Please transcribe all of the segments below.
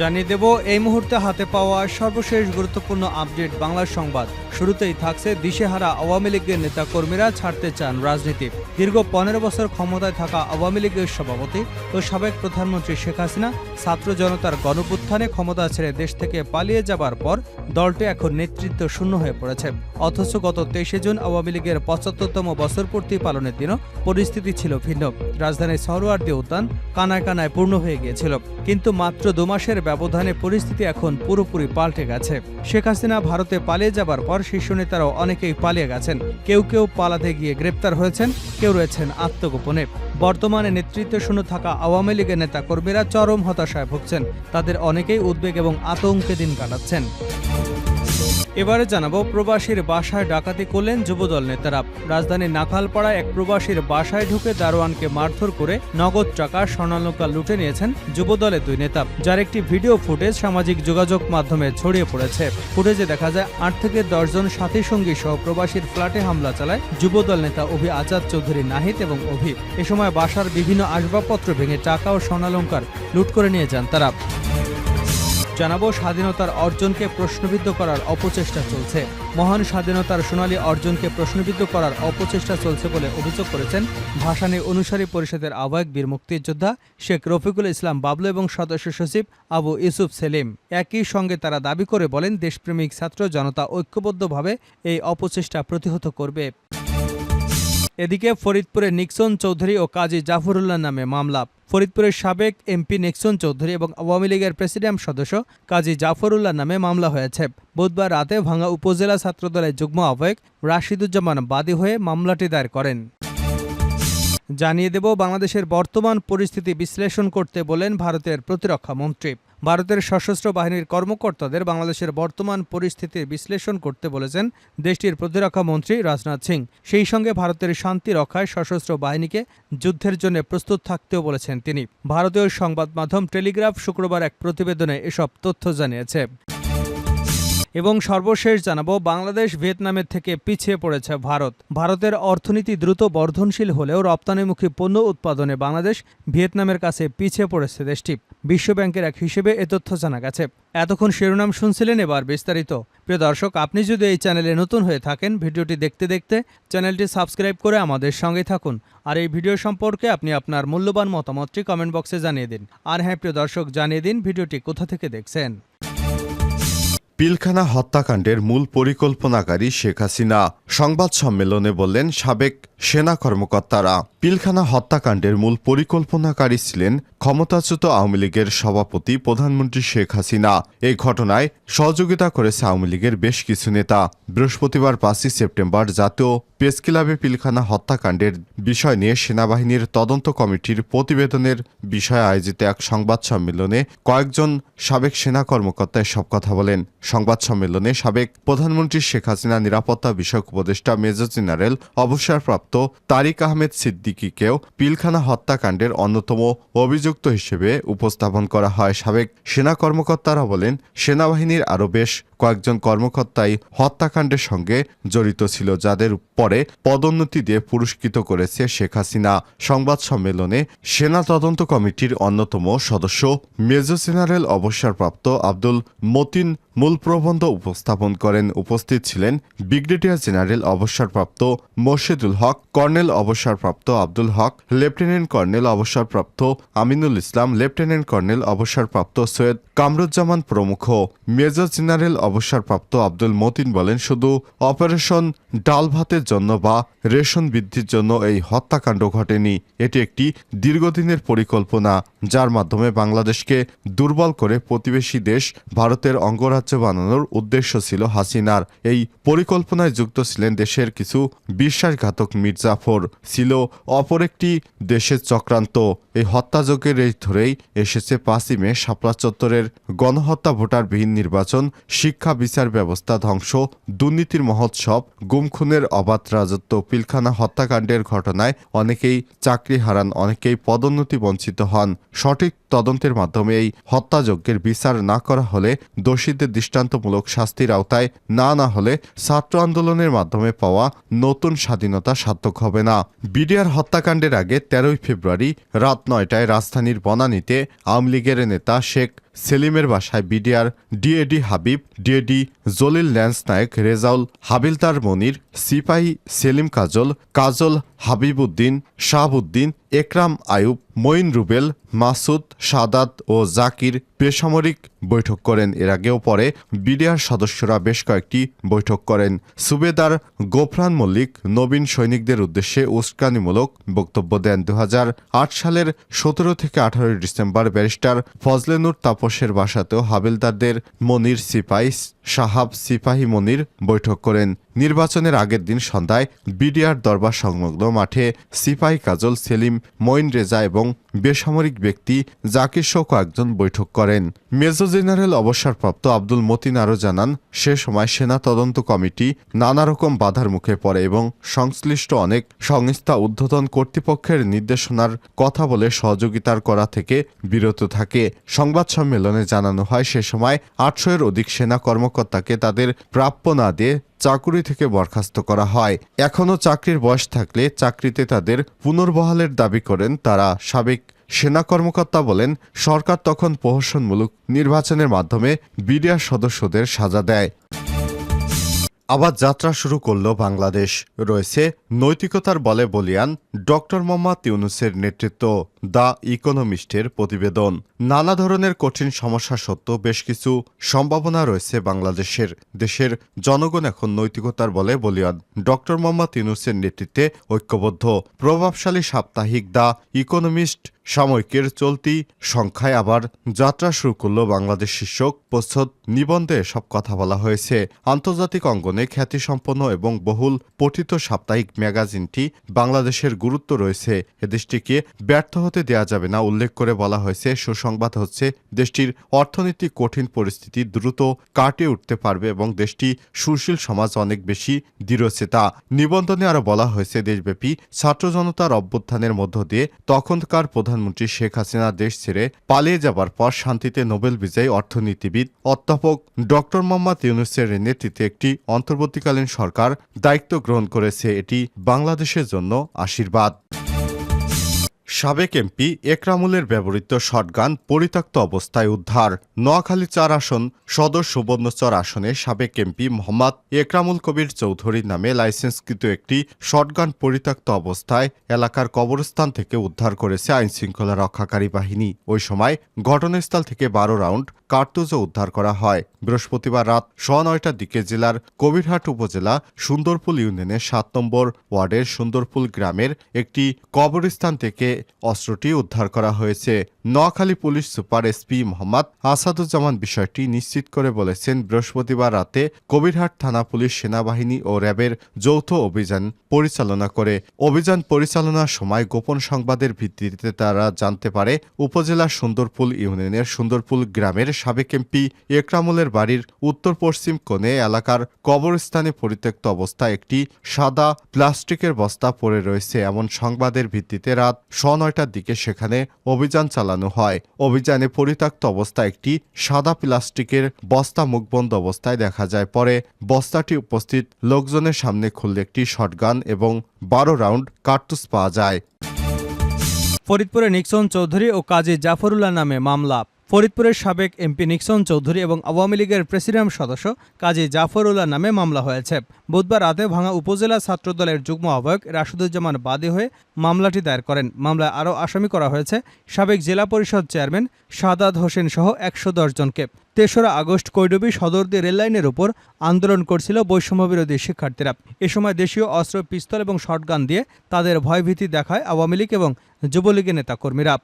জানিয়ে দেব এই মুহূর্তে হাতে পাওয়া সর্বশেষ গুরুত্বপূর্ণ আপডেট বাংলা সংবাদ। শুরুতেই থাকছে দিশেহারা আওয়ামী লীগের নেতা কর্মীরা ছাড়তে চান রাজনীতি। দীর্ঘ 15 বছর ক্ষমতায় থাকা আওয়ামী লীগের সভাপতি ও সাবেক প্রধানমন্ত্রী শেখ হাসিনা ছাত্র জনতার গণপুত্থানে ক্ষমতা ছেড়ে দেশ থেকে পালিয়ে যাবার পর দলটি এখন নেতৃত্ব শূন্য হয়ে পড়েছে। অথচ গত 23 জুন আওয়ামী লীগের 75তম বছরপূর্তি পালনের দিনও পরিস্থিতি ছিল ভিন্ন। রাজধানীর সহরওয়ার্দী উদ্যান কানায় কানায় পূর্ণ হয়ে গিয়েছিল, কিন্তু মাত্র 2 মাসের ব্যবধানে পরিস্থিতি এখন পুরোপুরি পাল্টে গেছে। শেখ হাসিনা ভারতে পালিয়ে যাবার পর শীর্ষ নেতারাও অনেকেই পালিয়ে গেছেন। কেউ কেউ পালাতে গিয়ে গ্রেপ্তার হয়েছেন, কেউ রয়েছেন আত্মগোপনে। বর্তমানে নেতৃত্ব শূন্য থাকা আওয়ামী লীগের নেতা কর্মীরা চরম হতাশায় ভুগছেন। তাদের অনেকেই উদ্বেগ এবং আতঙ্কে দিন কাটাচ্ছেন। এবারে জানাবো প্রবাসীর বাসায় ডাকাতি করলেন যুবদল নেতারা। রাজধানীর নাখালপাড়ায় এক প্রবাসীর বাসায় ঢুকে দারোয়ানকে মারধর করে নগদ টাকা স্বর্ণালঙ্কার লুটে নিয়েছেন যুবদলের 2 নেতা, যার একটি ভিডিও ফুটেজ সামাজিক যোগাযোগ মাধ্যমে ছড়িয়ে পড়েছে। ফুটেজে দেখা যায় 8 থেকে 10 জন সাথী সঙ্গী সহ প্রবাসীর ফ্ল্যাটে হামলা চালায় যুবদল নেতা অভি আজাদ চৌধুরী নাহিদ এবং অভি। এ সময় বাসার বিভিন্ন আসবাবপত্র ভেঙে টাকা ও স্বর্ণালঙ্কার লুট করে নিয়ে যান তারা। জানাবো স্বাধীনতার অর্জনকে প্রশ্নবিদ্ধ করার অপচেষ্টা চলছে। মহান স্বাধীনতার সোনালী অর্জনকে প্রশ্নবিদ্ধ করার অপচেষ্টা চলছে বলে অভিযোগ করেছেন ভাসানী অনুসারী পরিষদের আহ্বায়ক বীর মুক্তিযোদ্ধা শেখ রফিকুল ইসলাম বাবলু এবং সদস্য সচিব আবু ইউসুফ সেলিম। একই সঙ্গে তারা দাবি করে বলেন, দেশপ্রেমিক ছাত্র জনতা ঐক্যবদ্ধভাবে এই অপচেষ্টা প্রতিহত করবে। এদিকে ফরিদপুরে নিক্সন চৌধুরী ও কাজী জাফরুল্লাহ নামে মামলা। ফরিদপুরের সাবেক এমপি নিক্সন চৌধুরী এবং আওয়ামী লীগের প্রেসিডিয়াম সদস্য কাজী জাফরুল্লাহ নামে মামলা হয়েছে। বুধবার রাতে ভাঙ্গা উপজেলা ছাত্রদলের যুগ্ম আহ্বায়ক রাশিদুজ্জামান বাদী হয়ে মামলাটি দায়ের করেন। জানিয়ে দেব বাংলাদেশের বর্তমান পরিস্থিতি বিশ্লেষণ করতে বলেন ভারতের প্রতিরক্ষা মন্ত্রী। ভারতের সশস্ত্র বাহিনীর কর্মকর্তাদের বাংলাদেশের বর্তমান পরিস্থিতির বিশ্লেষণ করতে বলেছেন দেশটির প্রতিরক্ষা মন্ত্রী রাজনাথ সিং। সেই সঙ্গে ভারতের শান্তি রক্ষায় সশস্ত্র বাহিনীকে যুদ্ধের জন্য প্রস্তুত থাকতেও বলেছেন তিনি। ভারতীয় সংবাদ মাধ্যম টেলিগ্রাফ শুক্রবার এক প্রতিবেদনে এসব তথ্য জানিয়েছে। এবং সর্বশেষ জানাবো বাংলাদেশ ভিয়েতনামের থেকে পিছিয়ে পড়েছে ভারত। ভারতের অর্থনীতি দ্রুত বর্ধনশীল হলেও রপ্তানিমুখী পণ্য উৎপাদনে বাংলাদেশ ভিয়েতনামের কাছে পিছিয়ে পড়েছে দেশটি। বিশ্বব্যাংকের এক হিসেবে এ তথ্য জানা গেছে। এতক্ষণ শিরোনাম শুনছিলেন, এবার বিস্তারিত। প্রিয় দর্শক, আপনি যদি এই চ্যানেলে নতুন হয়ে থাকেন, ভিডিওটি দেখতে দেখতে চ্যানেলটি সাবস্ক্রাইব করে আমাদের সঙ্গে থাকুন। আর এই ভিডিও সম্পর্কে আপনি আপনার মূল্যবান মতামতটি কমেন্ট বক্সে জানিয়ে দিন। আর হ্যাঁ প্রিয় দর্শক, জানিয়ে দিন ভিডিওটি কোথা থেকে দেখছেন। পিলখানা হত্যাকাণ্ডের মূল পরিকল্পনাকারী শেখ হাসিনা। সংবাদ সম্মেলনে বললেন সাবেক সেনা কর্মকর্তারা। পিলখানা হত্যাকাণ্ডের মূল পরিকল্পনাকারী ছিলেন ক্ষমতাচ্যুত আওয়ামী লীগের সভাপতি প্রধানমন্ত্রী শেখ হাসিনা। এই ঘটনায় সহযোগিতা করেছে আওয়ামী লীগের বেশ কিছু নেতা। বৃহস্পতিবার 5 সেপ্টেম্বর জাতীয় প্রেস ক্লাবে পিলখানা হত্যাকাণ্ডের বিষয় নিয়ে সেনাবাহিনীর তদন্ত কমিটির প্রতিবেদনের বিষয়ে আয়োজিত এক সংবাদ সম্মেলনে কয়েকজন সাবেক সেনা কর্মকর্তা এসব কথা বলেন। সংবাদ সম্মেলনে সাবেক প্রধানমন্ত্রী শেখ হাসিনা নিরাপত্তা বিষয়ক উপদেষ্টা মেজর জেনারেল অবসরপ্রাপ্ত তারিক আহমেদ সিদ্দিকীকেও পিলখানা হত্যাকাণ্ডের অন্যতম অভিযুক্ত হিসেবে উপস্থাপন করা হয়। সাবেক সেনা কর্মকর্তারা বলেন, সেনাবাহিনীর আরও বেশ কয়েকজন কর্মকর্তাই হত্যাকাণ্ডের সঙ্গে জড়িত ছিল, যাদের পরে পদোন্নতি দিয়ে পুরস্কৃত করেছে শেখ হাসিনা। সংবাদ সম্মেলনে সেনা তদন্ত কমিটির অন্যতম সদস্য মেজর জেনারেল অবসরপ্রাপ্ত আব্দুল মতিন মূল প্রবন্ধ উপস্থাপন করেন। উপস্থিত ছিলেন ব্রিগেডিয়ার জেনারেল অবসরপ্রাপ্ত মোর্শেদুল হক, কর্নেল অবসরপ্রাপ্ত আব্দুল হক, লেফটেন্যান্ট কর্নেল অবসরপ্রাপ্ত আমিনুল ইসলাম, লেফটেন্যান্ট কর্নেল অবসরপ্রাপ্ত সৈয়দ কামরুজ্জামান প্রমুখ। মেজর জেনারেল অবসরপ্রাপ্ত আব্দুল মতিন বলেন, শুধু অপারেশন ডাল ভাতের জন্য বা রেশন বৃদ্ধির জন্য এই হত্যাকাণ্ড ঘটেনি। এটি একটি দীর্ঘদিনের পরিকল্পনা, যার মাধ্যমে বাংলাদেশকে দুর্বল করে প্রতিবেশী দেশ ভারতের অঙ্গরাজ্য বানানোর উদ্দেশ্য ছিল হাসিনার। এই পরিকল্পনায় যুক্ত ছিলেন দেশের কিছু বিশ্বাসঘাতক মির্জাফর, ছিল অপর একটি দেশের চক্রান্ত। এই হত্যাযজ্ঞের রেশ ধরেই এসেছে 5 মে শাপলা চত্বরের গণহত্যা, ভোটারবিহীন নির্বাচন, শিক্ষা বিচার ব্যবস্থা ধ্বংস, দুর্নীতির মহোৎসব, গুমখুনের অবাধ রাজত্ব। পিলখানা হত্যাকাণ্ডের ঘটনায় অনেকেই চাকরি হারান, অনেকেই পদোন্নতি বঞ্চিত হন। সঠিক তদন্তের মাধ্যমে এই হত্যাযজ্ঞের বিচার না করা হলে, দোষীদের দৃষ্টান্তমূলক শাস্তির আওতায় না হলে ছাত্র আন্দোলনের মাধ্যমে পাওয়া নতুন স্বাধীনতা সার্থক হবে না। বিডিআর হত্যাকাণ্ডের আগে 13 ফেব্রুয়ারি রাত 9টায় রাজধানীর বনানীতে আওয়ামী লীগের নেতা শেখ সেলিমের বাসায় BDR DAD Habib, DAD Jalil lance Naik, Rezaul havildar Monir, সিপাহী সেলিম কাজল, কাজল হাবিবউদ্দিন, শাহাবুদ্দিন, একরাম আয়ুব, মঈন রুবেল, মাসুদ, সাদাত ও জাকির বেসামরিক বৈঠক করেন। এর আগেও পরে বিডিআর সদস্যরা বেশ কয়েকটি বৈঠক করেন। সুবেদার গোফরান মল্লিক নবীন সৈনিকদের উদ্দেশ্যে উস্কানিমূলক বক্তব্য দেন। 2008 সালের 17 থেকে 18 ডিসেম্বর ব্যারিস্টার ফজলে নূর তাপসের বাসাতেও হাবিলদারদের মনির সিপাহী সাহাব সিপাহী মনির বৈঠক করেন। নির্বাচনের আগের দিন সন্ধ্যায় বিডিআর দরবার সংলগ্ন মাঠে সিপাহী কাজল, সেলিম, মঈন রেজা এবং বেসামরিক ব্যক্তি জাকির সহ কয়েকজন বৈঠক করেন। মেজর জেনারেল অবসরপ্রাপ্ত আব্দুল মতিন আরও জানান, সে সময় সেনা তদন্ত কমিটি নানা রকম বাধার মুখে পড়ে এবং সংশ্লিষ্ট অনেক সংস্থা ঊর্ধ্বতন কর্তৃপক্ষের নির্দেশনার কথা বলে সহযোগিতার করা থেকে বিরত থাকে। সংবাদ সম্মেলনে জানানো হয়, সে সময় 800-এর অধিক সেনা কর্মকর্তাকে তাদের প্রাপ্য না দিয়ে চাকুরি থেকে বরখাস্ত করা হয়। এখনও চাকরির বয়স থাকলে চাকরিতে তাদের পুনর্বহালের দাবি করেন তারা। সাবেক সেনা কর্মকর্তা বলেন, সরকার তখন প্রহসনমূলক নির্বাচনের মাধ্যমে বিডিআর সদস্যদের সাজা দেয়। আবার যাত্রা শুরু করল বাংলাদেশ। রয়েছে নৈতিকতার বলে বলিয়ান ডক্টর মোহাম্মদ ইউনূসের নেতৃত্ব। দ্য ইকোনমিস্টের প্রতিবেদন। নানা ধরনের কঠিন সমস্যা সত্ত্বেও বেশ কিছু সম্ভাবনা রয়েছে বাংলাদেশের। দেশের জনগণ এখন নৈতিকতার বলে বলিয়ান ডক্টর মোহাম্মদ ইউনূসের নেতৃত্বে ঐক্যবদ্ধ। প্রভাবশালী সাপ্তাহিক দ্য ইকোনমিস্ট সাময়িকীর চলতি সংখ্যায় আবার যাত্রা শুরু করল বাংলাদেশ শীর্ষক প্রচ্ছদ নিবন্ধে এসব কথা বলা হয়েছে। আন্তর্জাতিক অঙ্গনে খ্যাতিসম্পন্ন এবং বহুল পঠিত সাপ্তাহিক ম্যাগাজিনটি বাংলাদেশের গুরুত্ব রয়েছে, এ দেশটিকে ব্যর্থ হতে দেয়া যাবে না উল্লেখ করে বলা হয়েছে, সুসংবাদ হচ্ছে দেশটির অর্থনৈতিক কঠিন পরিস্থিতি দ্রুত কাটিয়ে উঠতে পারবে এবং দেশটি সুশীল সমাজ অনেক বেশি দৃঢ়চেতা। নিবন্ধনে আরও বলা হয়েছে, দেশব্যাপী ছাত্র জনতার অভ্যুত্থানের মধ্য দিয়ে তখনকার প্রধানমন্ত্রী শেখ হাসিনা দেশ ছেড়ে পালিয়ে যাবার পর শান্তিতে নোবেল বিজয়ী অর্থনীতিবিদ অধ্যাপক ডক্টর মোহাম্মদ ইউনূসের নেতৃত্বে একটি অন্তর্বর্তীকালীন সরকার দায়িত্ব গ্রহণ করেছে। এটি বাংলাদেশের জন্য আশীর্বাদ। সাবেক এমপি একরামুলের ব্যবহৃত শটগান পরিত্যক্ত অবস্থায় উদ্ধার। নোয়াখালী 4 আসন সদর সুবর্ণচর আসনে সাবেক এমপি মোহাম্মদ একরামুল কবির চৌধুরীর নামে লাইসেন্সকৃত একটি শটগান পরিত্যক্ত অবস্থায় এলাকার কবরস্থান থেকে উদ্ধার করেছে আইনশৃঙ্খলা রক্ষাকারী বাহিনী। ওই সময় ঘটনাস্থল থেকে 12 রাউন্ড কার্তুজও উদ্ধার করা হয়। বৃহস্পতিবার রাত 9:30টার দিকে জেলার কবিরহাট উপজেলা সুন্দরপুল ইউনিয়নের 7 নম্বর ওয়ার্ডের সুন্দরপুল গ্রামের একটি কবরস্থান থেকে অস্ত্রটি উদ্ধার করা হয়েছে। Noakhali police super SP Mohammad Asaduzzaman বিষয়টি নিশ্চিত করে বলেছেন, বৃহস্পতিবার রাতে কবিরহাট থানা পুলিশ, সেনাবাহিনী ও র্যাবের যৌথ অভিযান পরিচালনা করে। অভিযান পরিচালনার সময় গোপন সংবাদের ভিত্তিতে তারা জানতে পারে উপজেলার সুন্দরপুল ইউনিয়নের সুন্দরপুল গ্রামের সাবেক এমপি একরামুলের বাড়ির উত্তর পশ্চিম কোণে এলাকার কবরস্থানে পরিত্যক্ত অবস্থায় একটি সাদা প্লাস্টিকের বস্তা পড়ে রয়েছে। এমন সংবাদের ভিত্তিতে রাত 9:30টার দিকে সেখানে অভিযান চালানো হয়। অভিযানে পরিত্যক্ত অবস্থায় একটি সাদা প্লাস্টিকের বস্তা মুখবন্ধ অবস্থায় দেখা যায়। পরে বস্তাটি উপস্থিত লোকজনের সামনে খুললে একটি শটগান এবং 12 রাউন্ড কার্তুজ পাওয়া যায়। ফরিদপুরে নিক্সন চৌধুরী ও কাজী জাফরুল্লাহ নামে মামলা। ফরিদপুরের সাবেক এমপি নিক্সন চৌধুরী এবং আওয়ামী লীগের প্রেসিডিয়াম সদস্য কাজী জাফরুল্লাহ নামে মামলা হয়েছে। বুধবার রাতে ভাঙা উপজেলা ছাত্রদলের যুগ্ম আহ্বায়ক রাশেদুজ্জামান বাদী হয়ে মামলাটি দায়ের করেন। মামলায় আরও আসামি করা হয়েছে সাবেক জেলা পরিষদ চেয়ারম্যান সাদাত হোসেন সহ 110 জনকে। 3রা আগস্ট কৈডবি সদরদি রেললাইনের উপর আন্দোলন করছিল বৈষম্যবিরোধী শিক্ষার্থীরা। এ সময় দেশীয় অস্ত্র, পিস্তল এবং শটগান দিয়ে তাদের ভয়ভীতি দেখায় আওয়ামী লীগ এবং যুবলীগের নেতাকর্মীরা।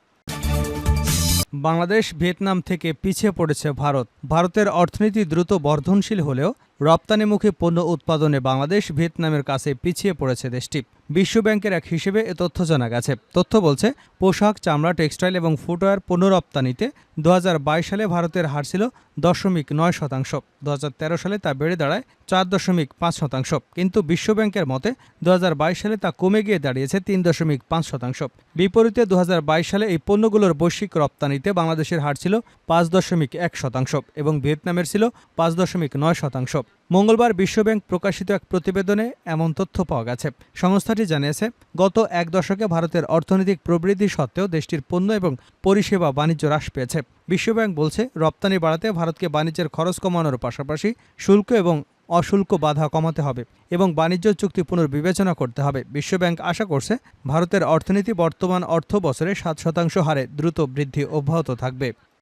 বাংলাদেশ ভিয়েতনাম থেকে পিছিয়ে পড়েছে ভারত। ভারতের অর্থনীতি দ্রুত বর্ধনশীল হলেও রপ্তানিমুখী পণ্য উৎপাদনে বাংলাদেশ ভিয়েতনামের কাছে পিছিয়ে পড়েছে দেশটি। বিশ্বব্যাংকের এক হিসেবে এ তথ্য জানা গেছে। তথ্য বলছে, পোশাক, চামড়া, টেক্সটাইল এবং ফুটওয়্যার পণ্য রপ্তানিতে 2022 সালে ভারতের হার ছিল 0.9%। 2013 সালে তা বেড়ে দাঁড়ায় 4.5%। কিন্তু বিশ্বব্যাংকের মতে 2022 সালে তা কমে গিয়ে দাঁড়িয়েছে 3.5%। বিপরীতে 2022 সালে এই পণ্যগুলোর বৈশ্বিক রপ্তানিতে বাংলাদেশের হার ছিল 5.1% এবং ভিয়েতনামের ছিল 5.9%। মঙ্গলবার বিশ্বব্যাংক প্রকাশিত এক প্রতিবেদনে এমন তথ্য পাওয়া গেছে। সংস্থাটি জানিয়েছে, গত এক দশকে ভারতের অর্থনৈতিক প্রবৃদ্ধি সত্ত্বেও দেশটির পণ্য এবং পরিষেবা বাণিজ্য হ্রাস পেয়েছে। বিশ্বব্যাংক বলছে, রপ্তানি বাড়াতে ভারতকে বাণিজ্যের খরচ কমানোর পাশাপাশি শুল্ক এবং অশুল্ক বাধা কমাতে হবে এবং বাণিজ্য চুক্তি পুনর্বিবেচনা করতে হবে। বিশ্বব্যাংক আশা করছে, ভারতের অর্থনীতি বর্তমান অর্থ বছরে 7% হারে দ্রুত বৃদ্ধি অব্যাহত থাকবে।